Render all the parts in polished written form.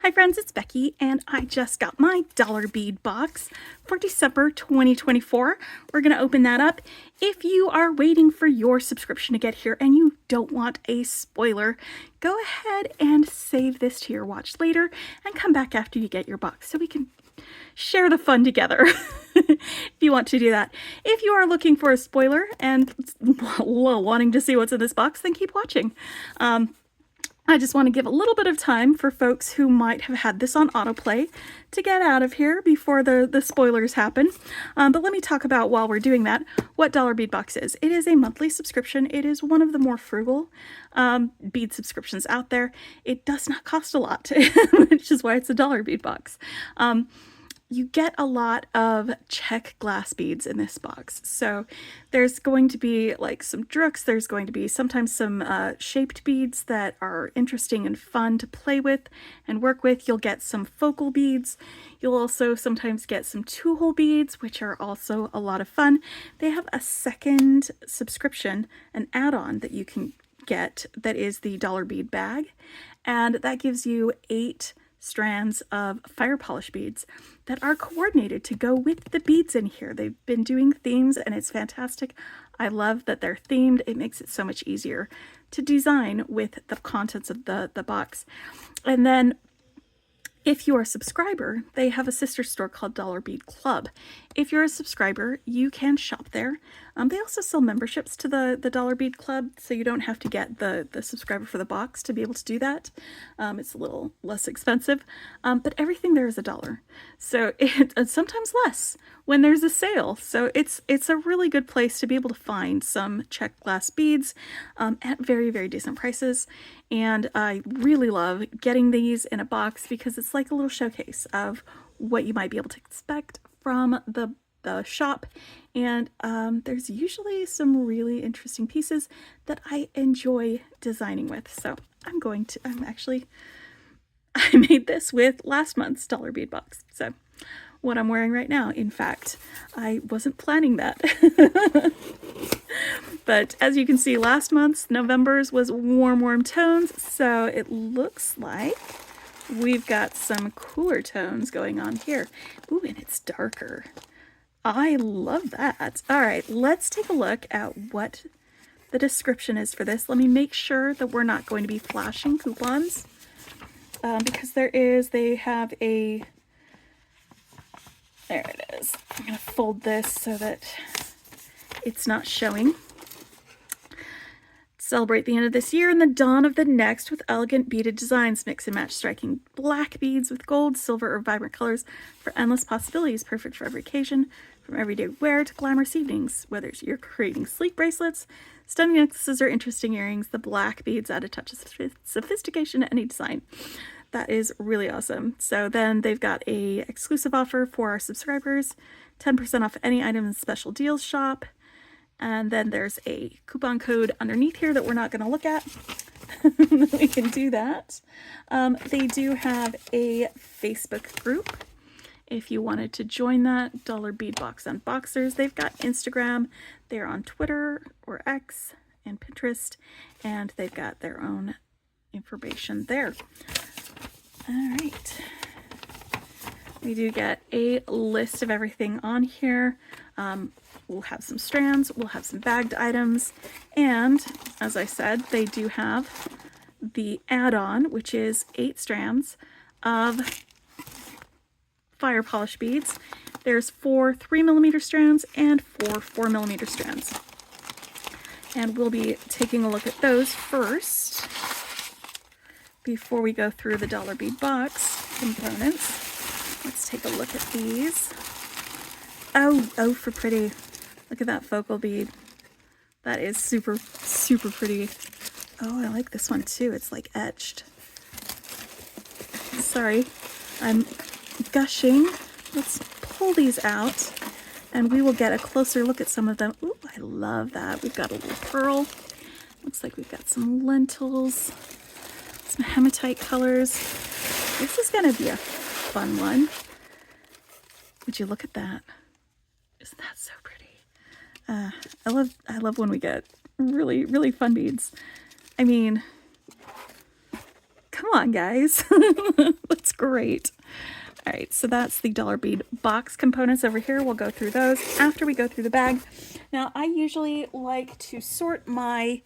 Hi friends, it's Becky and I just got my dollar bead box for December 2024. We're going to open that up. If you are waiting for your subscription to get here and you don't want a spoiler, go ahead and save this to your watch later and come back after you get your box so we can share the fun together if you want to do that. If you are looking for a spoiler and wanting to see what's in this box, then keep watching. I just want to give a little bit of time for folks who might have had this on autoplay to get out of here before the spoilers happen. But let me talk about, while we're doing that, what Dollar Bead Box is. It is a monthly subscription. It is one of the more frugal bead subscriptions out there. It does not cost a lot, which is why it's a Dollar Bead Box. You get a lot of check glass beads in this box. So there's going to be like some drooks, there's going to be sometimes some shaped beads that are interesting and fun to play with and work with. You'll get some focal beads. You'll also sometimes get some 2-hole beads, which are also a lot of fun. They have a second subscription, an add-on that you can get that is the Dollar Bead Bag, and that gives you 8 strands of fire polish beads that are coordinated to go with the beads in here. They've been doing themes and it's fantastic. I love that they're themed. It makes it so much easier to design with the contents of the box. And then if you're a subscriber, they have a sister store called Dollar Bead Club. If you're a subscriber, you can shop there. They also sell memberships to the Dollar Bead Club, so you don't have to get the subscriber for the box to be able to do that. It's a little less expensive, but everything there is $1. So it's sometimes less when there's a sale. So it's a really good place to be able to find some check glass beads at very, very decent prices. And I really love getting these in a box because it's like a little showcase of what you might be able to expect from the shop. And there's usually some really interesting pieces that I enjoy designing with. So I made this with last month's Dollar Bead Box. So what I'm wearing right now, in fact, I wasn't planning that. But as you can see, last month's, November's, was warm tones. So it looks like we've got some cooler tones going on here. Ooh, and it's darker. I love that. All right, let's take a look at what the description is for this. Let me make sure that we're not going to be flashing coupons because they have a, there it is. I'm going to fold this so that it's not showing. Celebrate the end of this year and the dawn of the next with elegant beaded designs. Mix and match striking black beads with gold, silver, or vibrant colors for endless possibilities. Perfect for every occasion, from everyday wear to glamorous evenings. Whether you're creating sleek bracelets, stunning necklaces, or interesting earrings, the black beads add a touch of sophistication to any design. That is really awesome. So then they've got a exclusive offer for our subscribers, 10% off any item in the special deals shop. And then there's a coupon code underneath here that we're not going to look at. We can do that. They do have a Facebook group if you wanted to join that, Dollar Bead Box Unboxers. They've got Instagram, they're on Twitter or X and Pinterest, and they've got their own information there. All right. We do get a list of everything on here. We'll have some strands, we'll have some bagged items, and as I said, they do have the add-on, which is 8 strands of fire polish beads. There's 4 3mm strands and 4 4mm strands. And we'll be taking a look at those first before we go through the Dollar Bead Box components. Let's take a look at these. Oh, for pretty. Look at that focal bead. That is super, super pretty. Oh, I like this one too. It's like etched. Sorry, I'm gushing. Let's pull these out and we will get a closer look at some of them. Ooh, I love that. We've got a little pearl. Looks like we've got some lentils, some hematite colors. This is gonna be a fun one. Would you look at that? Isn't that so pretty? I love when we get really, really fun beads. I mean, Come on, guys. That's great. All right, so that's the dollar bead box components over here. We'll go through those after we go through the bag. Now, I usually like to sort my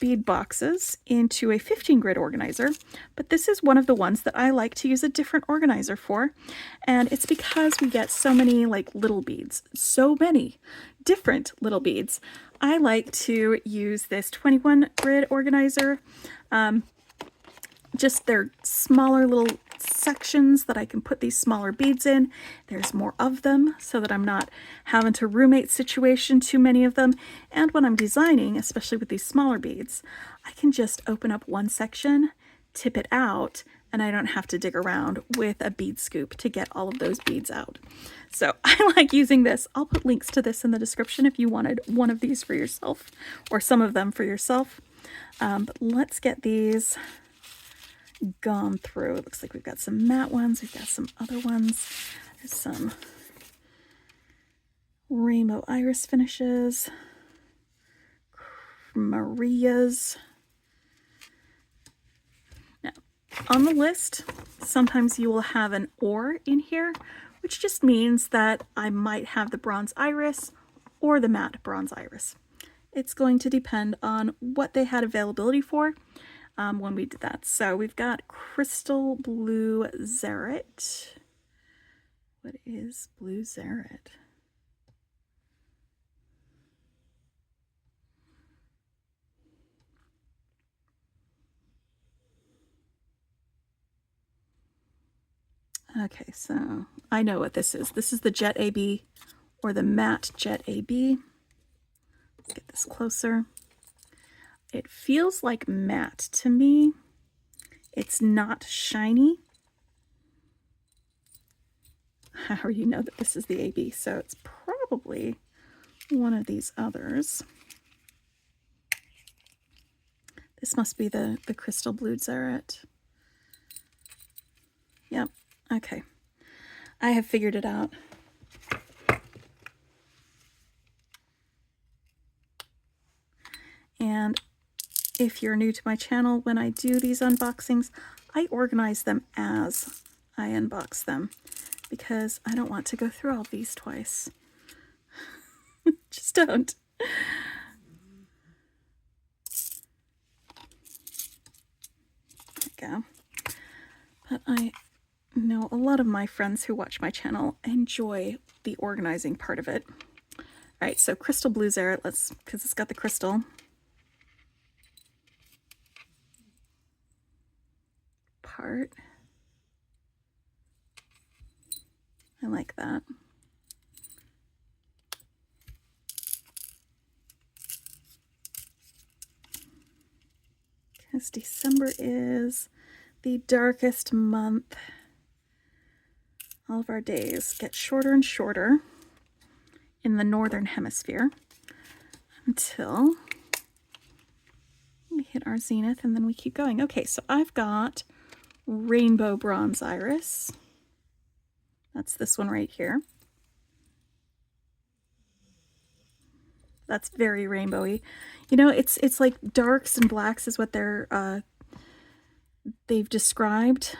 bead boxes into a 15 grid organizer, but this is one of the ones that I like to use a different organizer for, and it's because we get so many like little beads, so many different little beads. I like to use this 21 grid organizer. Just they're smaller little sections that I can put these smaller beads in. There's more of them so that I'm not having to roommate situation too many of them. And when I'm designing, especially with these smaller beads, I can just open up one section, tip it out, and I don't have to dig around with a bead scoop to get all of those beads out. So I like using this. I'll put links to this in the description if you wanted one of these for yourself or some of them for yourself. But let's get these gone through. It looks like we've got some matte ones. We've got some other ones. There's some rainbow iris finishes, Marias. Now, on the list, sometimes you will have an or in here, which just means that I might have the bronze iris or the matte bronze iris. It's going to depend on what they had availability for when we did that. So we've got crystal blue zerit. What is blue zerit? Okay, so I know what this is. This is the Jet AB or the matte Jet AB. Let's get this closer. It feels like matte to me. It's not shiny. How you know that this is the AB? So it's probably one of these others. This must be the crystal blue zerit. Yep. Okay. I have figured it out. And if you're new to my channel, when I do these unboxings, I organize them as I unbox them because I don't want to go through all these twice. Just don't. There we go. But I know a lot of my friends who watch my channel enjoy the organizing part of it. All right, so crystal blue zerit, because it's got the crystal. Part. I like that. Because December is the darkest month. All of our days get shorter and shorter in the northern hemisphere until we hit our zenith, and then we keep going. Okay, so I've got rainbow bronze iris. That's this one right here. That's very rainbowy. You know, it's like darks and blacks is what they've described,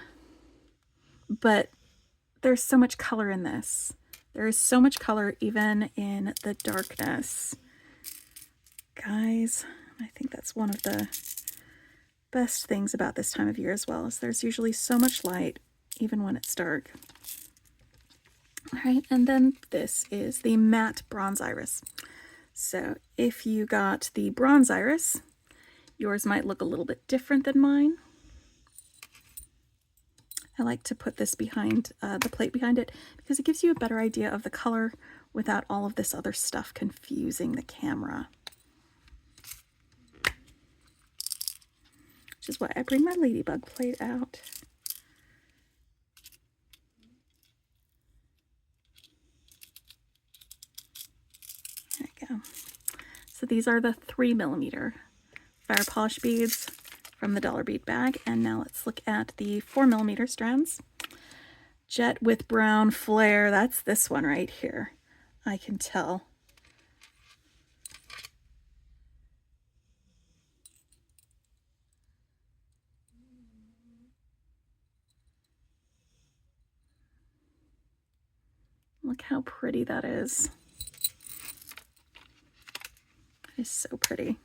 but there's so much color in this. There is so much color even in the darkness. Guys, I think that's one of the best things about this time of year as well, is there's usually so much light even when it's dark. All right, and then this is the matte bronze iris. So if you got the bronze iris, yours might look a little bit different than mine. I like to put this behind the plate behind it because it gives you a better idea of the color without all of this other stuff confusing the camera. Which is why I bring my ladybug plate out. There we go. So these are the 3mm fire polish beads from the dollar bead bag. And now let's look at the 4mm strands. Jet with brown flare. That's this one right here. I can tell. Look how pretty that is. It is so pretty.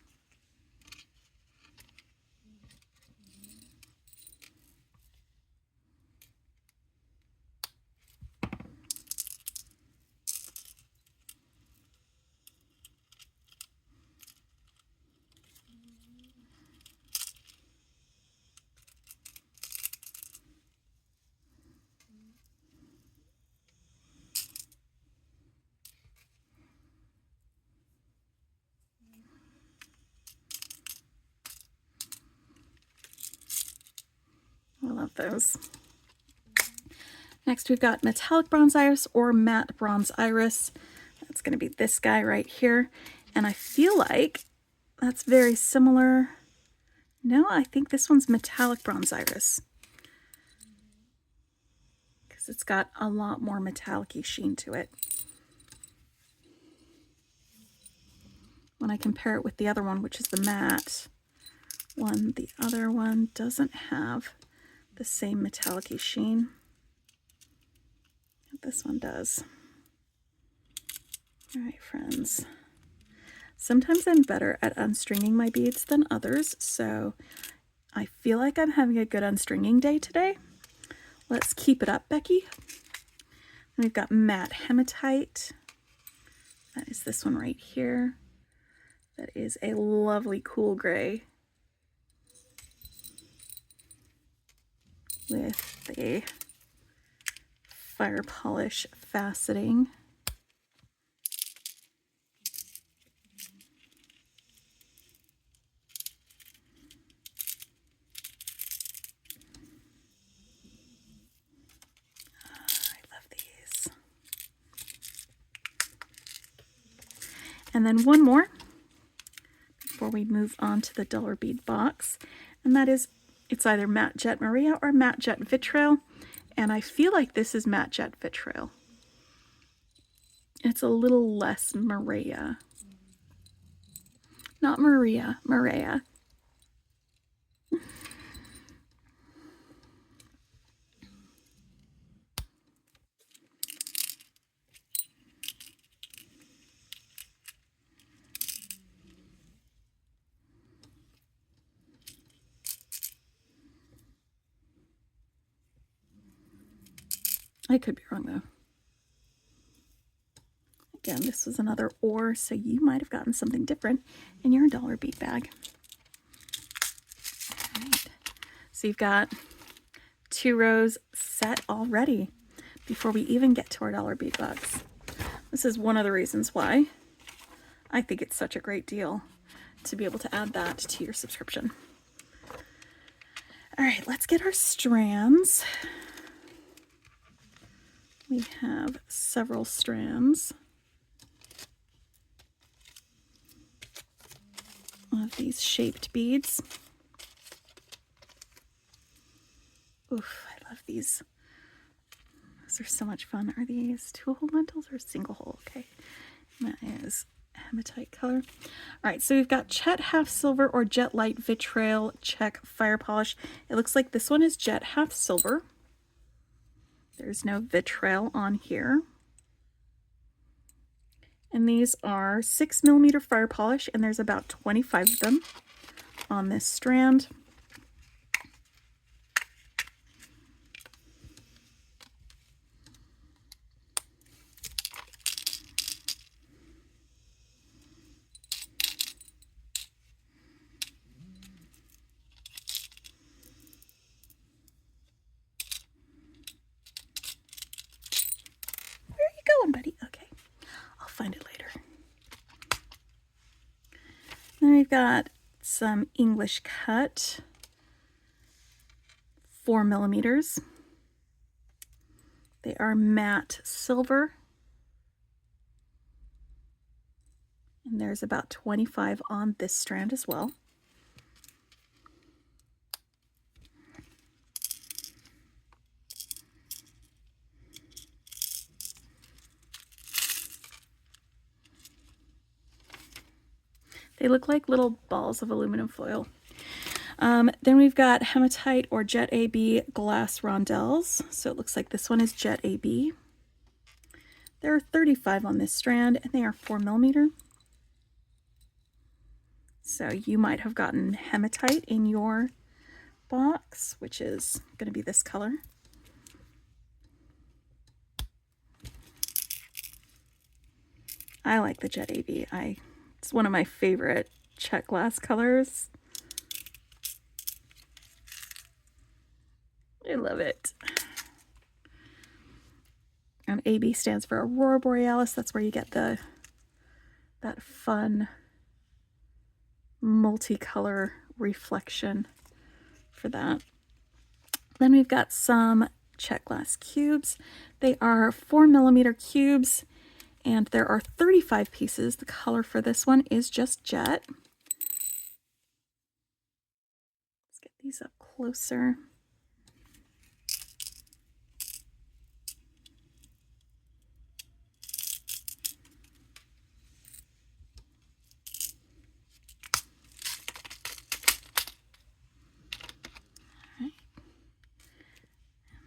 I love those. Next, we've got metallic bronze iris or matte bronze iris. That's going to be this guy right here. And I feel like that's very similar. No, I think this one's metallic bronze iris, because it's got a lot more metallic-y sheen to it. When I compare it with the other one, which is the matte one, the other one doesn't have the same metallic-y sheen. This one does. All right, friends. Sometimes I'm better at unstringing my beads than others, so I feel like I'm having a good unstringing day today. Let's keep it up, Becky. And we've got matte hematite. That is this one right here. That is a lovely cool gray with the fire polish faceting. And then one more before we move on to the dollar bead box, and that is, it's either matte jet Maria or matte jet vitriol, and I feel like this is matte jet vitriol. It's a little less Maria. Not Maria, Maria. I could be wrong though. Again, this was another or, so you might have gotten something different in your dollar bead bag. All right. So you've got 2 rows set already before we even get to our dollar bead box. This is one of the reasons why I think it's such a great deal to be able to add that to your subscription. All right, let's get our strands. We have several strands of these shaped beads. Oof, I love these. These are so much fun. Are these 2-hole lentils or single hole? Okay, that is hematite color. All right, so we've got jet half silver or jet light vitriol check fire polish. It looks like this one is jet half silver. There's no vitriol on here. And these are 6mm fire polish, and there's about 25 of them on this strand. Buddy. Okay, I'll find it later. Then we've got some English cut 4mm. They are matte silver, and there's about 25 on this strand as well. They look like little balls of aluminum foil. Then we've got hematite or jet AB glass rondelles. So it looks like this one is jet AB. There are 35 on this strand, and they are 4mm. So you might have gotten hematite in your box, which is going to be this color. I like the Jet AV. It's one of my favorite check glass colors. I love it. And AB stands for Aurora Borealis. That's where you get that fun multicolor reflection for that. Then we've got some check glass cubes. They are 4mm cubes, and there are 35 pieces. The color for this one is just jet. Let's get these up closer.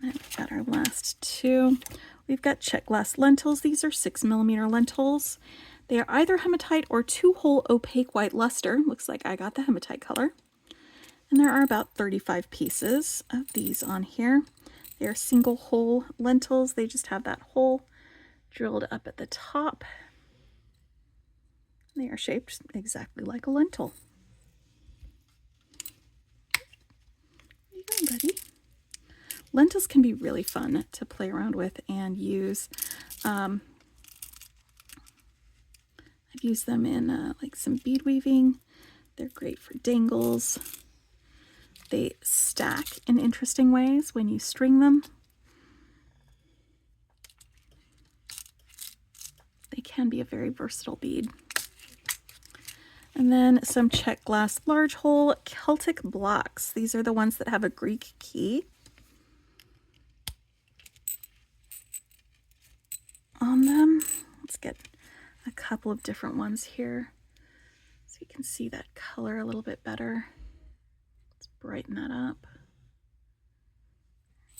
And we've got our last two. We've got check glass lentils. These are 6mm lentils. They are either hematite or 2-hole opaque white luster. Looks like I got the hematite color. And there are about 35 pieces of these on here. They are single hole lentils. They just have that hole drilled up at the top. They are shaped exactly like a lentil. There you go, buddy. Lentils can be really fun to play around with and use. I've used them in like some bead weaving. They're great for dangles. They stack in interesting ways when you string them. They can be a very versatile bead. And then some check glass large hole Celtic blocks. These are the ones that have a Greek key on them. Let's get a couple of different ones here so you can see that color a little bit better. Let's brighten that up.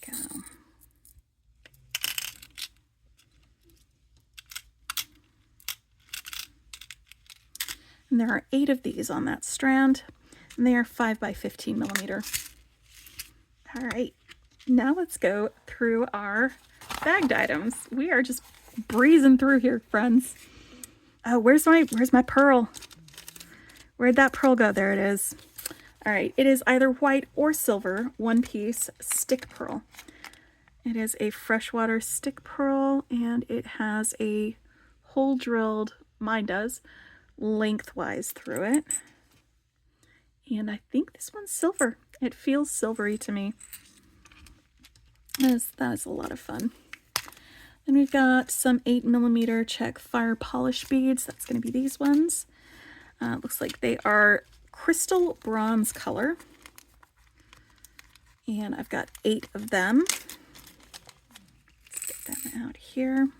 There we go. And there are 8 of these on that strand, and they are 5 by 15mm. All right, now let's go through our bagged items. We are just breezing through here, friends. Oh, where's my pearl? Where'd that pearl go? There it is. All right, it is either white or silver, 1-piece stick pearl. It is a freshwater stick pearl, and it has a hole drilled, mine does, lengthwise through it. And I think this one's silver. It feels silvery to me. That is a lot of fun. Then we've got some 8mm check fire polish beads. That's going to be these ones. Looks like they are crystal bronze color. And I've got 8 of them. Let's get them out here.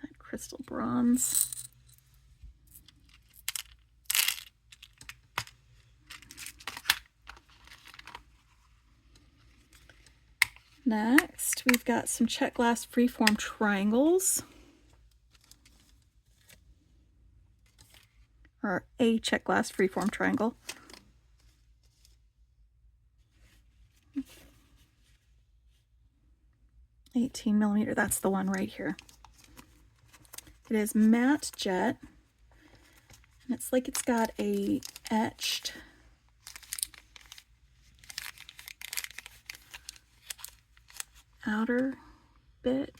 That crystal bronze. Next, we've got some check glass freeform triangles, or a check glass freeform triangle. $18mm, that's the one right here. It is matte jet, and it's like it's got a etched outer bit.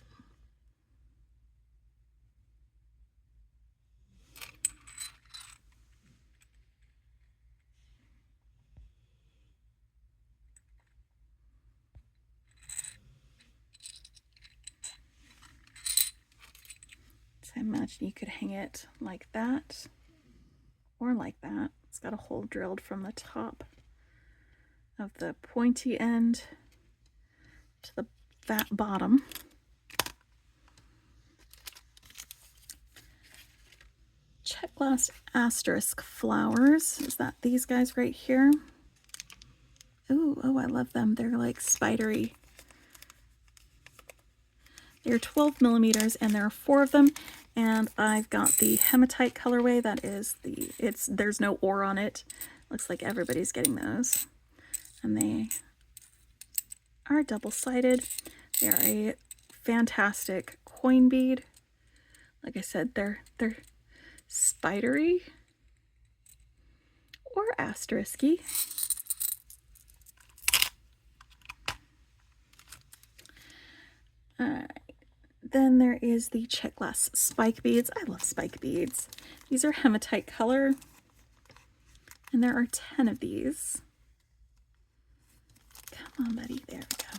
So I imagine you could hang it like that or like that. It's got a hole drilled from the top of the pointy end to the fat bottom. Check glass asterisk flowers. Is that these guys right here? Oh, I love them. They're like spidery. They're 12 millimeters, and there are 4 of them. And I've got the hematite colorway. That is there's no ore on it. Looks like everybody's getting those. And they are double-sided. They are a fantastic coin bead. Like I said, they're spidery or asterisky. Alright. Then there is the check glass spike beads. I love spike beads. These are hematite color, and there are 10 of these. Come on, buddy. There we go.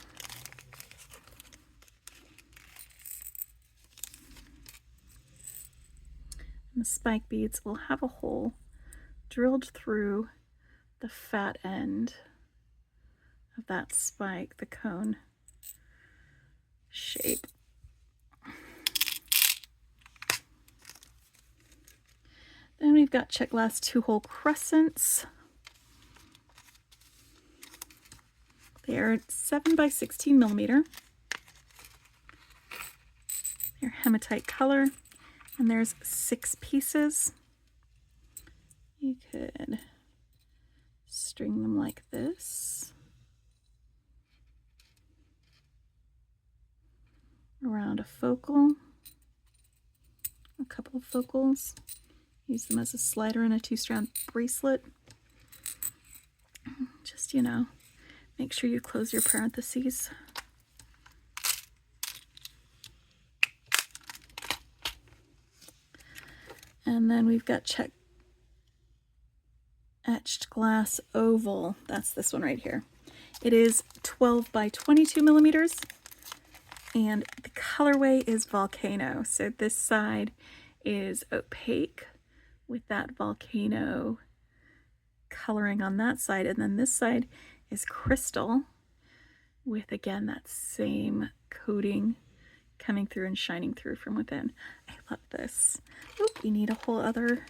And the spike beads will have a hole drilled through the fat end of that spike, the cone shape. Then we've got check glass 2-hole crescents. They are 7 by 16 millimeter. They're hematite color, and there's 6 pieces. You could string them like this around a focal, a couple of focals. Use them as a slider in a 2-strand bracelet. Just, you know, make sure you close your parentheses. And then we've got check etched glass oval. That's this one right here. It is 12 by 22 millimeters, and the colorway is volcano. So this side is opaque with that volcano coloring on that side, and then this side is crystal with, again, that same coating coming through and shining through from within. I love this. Oop, we need a whole other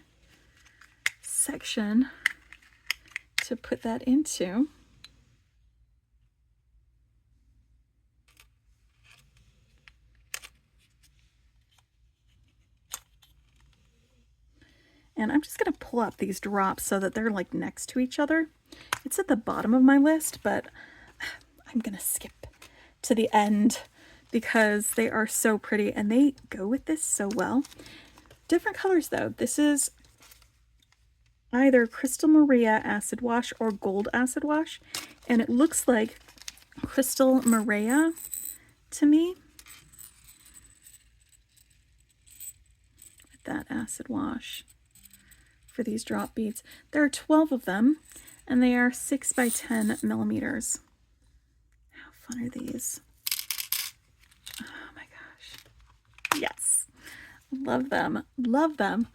section to put that into. And I'm just going to pull up these drops so that they're like next to each other. It's at the bottom of my list, but I'm going to skip to the end because they are so pretty and they go with this so well. Different colors though. This is either Crystal Maria acid wash or gold acid wash, and it looks like Crystal Maria to me with that acid wash for these drop beads. There are 12 of them, and they are 6 by 10 millimeters. How fun are these? Oh my gosh. Yes. Love them. Love them.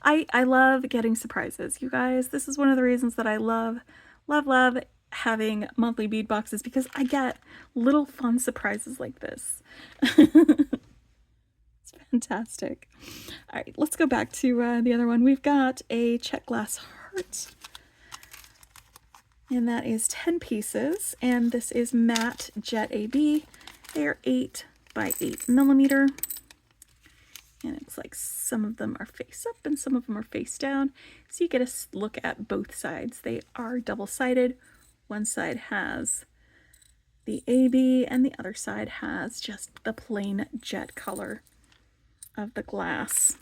I love getting surprises, you guys. This is one of the reasons that I love having monthly bead boxes, because I get little fun surprises like this. It's fantastic. All right, let's go back to the other one. We've got a check glass heart, and that is 10 pieces, and this is matte jet AB. They are 8 by 8 millimeter. And it's like some of them are face up and some of them are face down. So you get a look at both sides. They are double-sided. One side has the AB and the other side has just the plain jet color of the glass.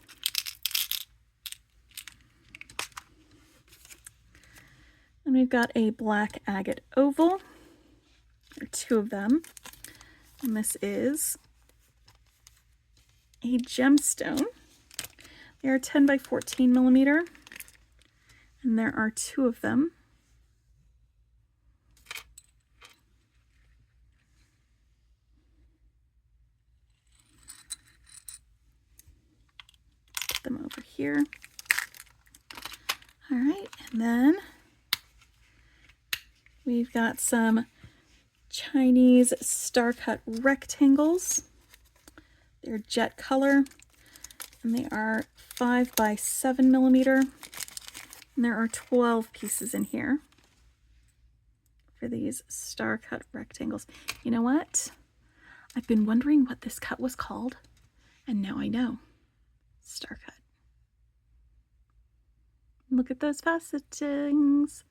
And we've got a black agate oval. There are 2 of them. And this is a gemstone. They are 10 by 14 millimeter, and there are 2 of them. Put them over here. All right, and then we've got some Chinese star-cut rectangles. They're jet color, and they are 5 by 7 millimeter, and there are 12 pieces in here for these star-cut rectangles. You know what? I've been wondering what this cut was called, and now I know. Star cut. Look at those facetings.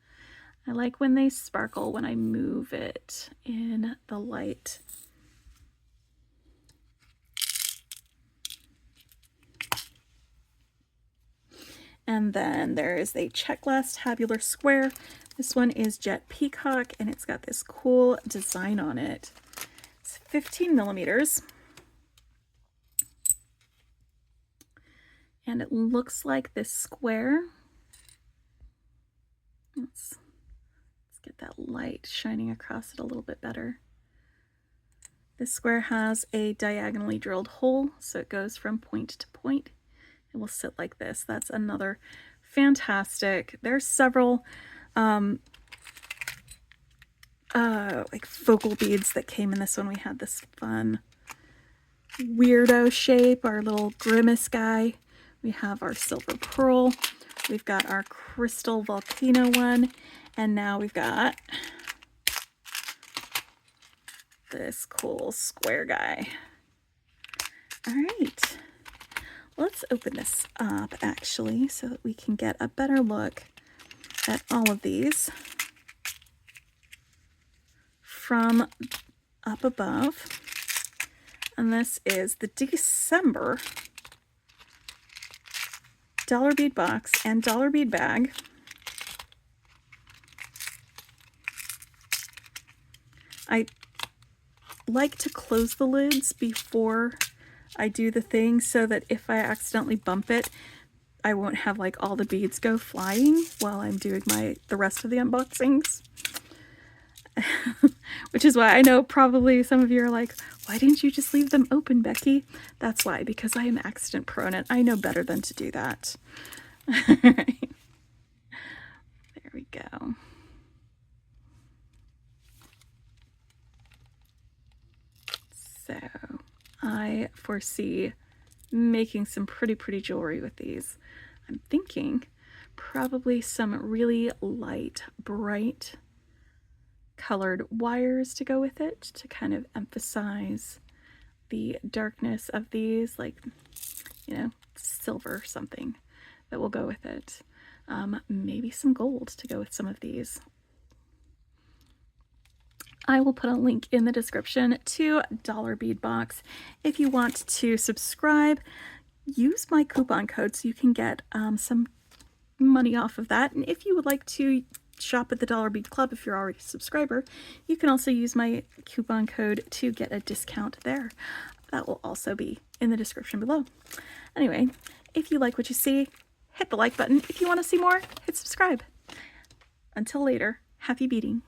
I like when they sparkle when I move it in the light. And then there is a check glass tabular square. This one is Jet Peacock, and it's got this cool design on it. It's 15 millimeters. And it looks like this square. Let's get that light shining across it a little bit better. This square has a diagonally drilled hole, so it goes from point to point. It will sit like this. That's another fantastic. There's several like focal beads that came in this one. We had this fun weirdo shape, our little grimace guy. We have our silver pearl. We've got our crystal volcano one. And now we've got this cool square guy. All right. Let's open this up actually so that we can get a better look at all of these from up above. And this is the December dollar bead box and dollar bead bag. I like to close the lids before I do the thing so that if I accidentally bump it, I won't have like all the beads go flying while I'm doing the rest of the unboxings. Which is why I know probably some of you are like, why didn't you just leave them open, Becky? That's why, because I am accident prone and I know better than to do that. There we go. So I foresee making some pretty jewelry with these. I'm thinking probably some really light, bright colored wires to go with it to kind of emphasize the darkness of these, like, you know, silver or something that will go with it. Maybe some gold to go with some of these. I will put a link in the description to Dollar Bead Box. If you want to subscribe, use my coupon code so you can get some money off of that. And if you would like to shop at the Dollar Bead Club, if you're already a subscriber, you can also use my coupon code to get a discount there. That will also be in the description below. Anyway, if you like what you see, hit the like button. If you want to see more, hit subscribe. Until later, happy beading.